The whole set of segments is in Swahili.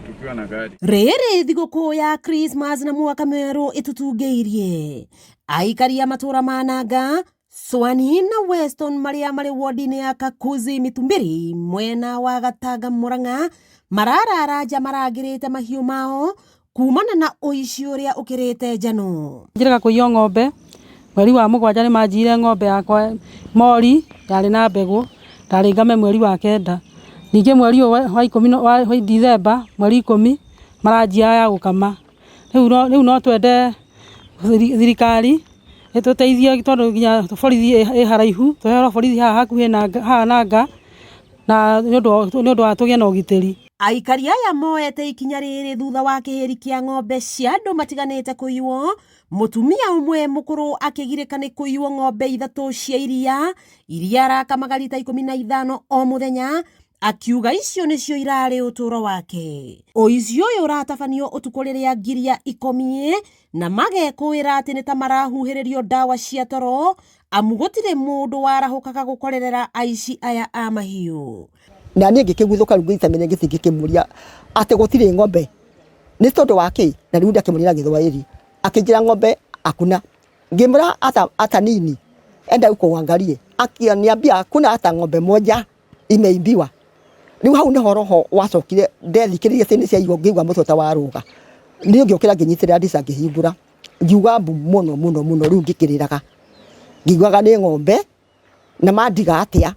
tukiwa na gari. Rĩrĩ thigũkũ ya Christmas na mwaka mwerũ ĩtũtungĩirie. Aikari a matũra ma Nanga, Swani na Weston marĩa marĩ wodi-inĩ ya Kakuzi Mitumbiri mwena wa Gatanga Murang'a marararaja marangĩrĩte mahiũ mao kumana na ũici ũrĩa ũkĩrĩte njano. Njĩraga kũiywo ng'ombe mweri wa mũgwanja nĩ manjire ng'ombe yakwa mori yarĩ na mbegũ ndarĩ ngame mweri wa kenda. Ningĩ mweri wa 10 wa December mweri 10 maranjia ya gũkama. Rĩu no twende thirikari ĩtũteithie tondũ nginya borithi ĩ haraihu, tũheo borithi haha hakuhĩ na Nanga na nĩ ũndũ wa tũgĩe na ũgitĩri. Aikari aya moete ikinya rĩrĩ thutha wa kĩhĩri kĩa ng'ombe cia andũ matiganĩte kũiywo, mũtumia ũmwe mũkũrũ akĩgirĩka nĩ kũiywo ng'ombe 3 cia iria arakamaga rita 15 o mũthenya, akiuga icio nĩcio irarĩ ũtũro wake. Ũici ũyũ ũratabanio ũtukũ rĩrĩa ngiria ikomiĩ na magekũĩra atĩ nĩ ta marahuhĩrĩrio ndawa cia toro, amu gũtirĩ mũndũ warahũkaga gũkorerera aici aya a mahiũ. Na niĩ ngĩkĩguthũka rĩu ngĩtamenya ngĩkĩmũria atĩ gũtirĩ ng'ombe nĩ tondũ wa kĩ, na rĩu ndakĩmũrĩra Gĩthwaĩri akĩnjĩra ng'ombe akuna. Ngĩmũra hata nini enda kuangalie akiniambia hakuna hata ng'ombe moja imeibiwa. Rĩu hau nĩ horoho wacokire ndethikĩrĩria tene cia igwa ngĩigua mũtota wa rũga. Niĩ ngĩokĩra ngĩnyitĩrĩra ndica ngĩhingũra ngiuga mbu mũno rĩu ngĩkĩrĩraga ngĩiguaga nĩ ng'ombe na mandiga atĩa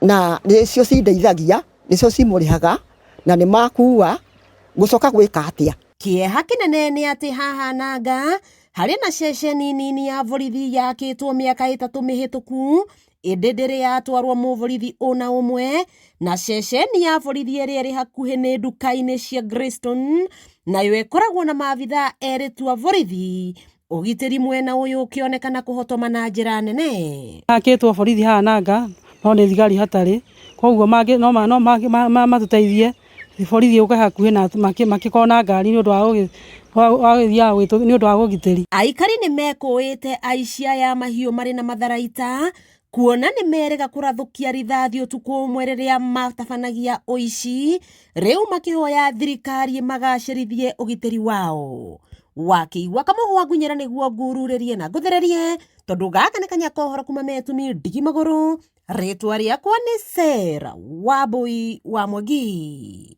na nĩcio cindeithagia nĩcio cimũrĩhaga na nĩ makua gũcoka gwĩka atĩa. Kĩeha kĩnene nĩ atĩ haha Nanga harĩ na ceceni nini ya borithi yakĩtwo mĩaka 3 mĩhĩtũku, ĩndĩ ndĩrĩ yatwarwo mũborithi ona ũmwe, na ceceni ya borithi ĩrĩa ĩrĩ hakuhĩ nĩ nduka-inĩ cia Greyston nayo ĩkoragwo na maabithaa erĩ tu a borithi, ũgitĩri mwena ũyũ ũkĩonekana kũhotoma na njĩra nene. Akĩtwo borithi haha Nanga no nĩ thigari hatarĩ, koguo no matũteithie borithi ũka hakuhĩ na makĩkona ngari nĩ ũndũ wa nĩ ũndũ wa ũgitĩri. Aikari nĩ mekũĩte aici aya mahiũ marĩ na matharaita, kuona nĩ merĩga kũrathũkia rithathi ũtukũ ũmwe rĩrĩa matabanagia ũici, rĩu makĩhoya thirikari magacĩrithie ũgitĩri wao. Wakĩigua Kamũhwa Ngunyĩra nĩguo ngururĩrie na ngũthererie, tondũ gaka nĩ kanya kohoro kuma Metumi Ndigi Magũrũ, rĩtwa rĩakwa nĩ Sarah Wambui wa Mwangi.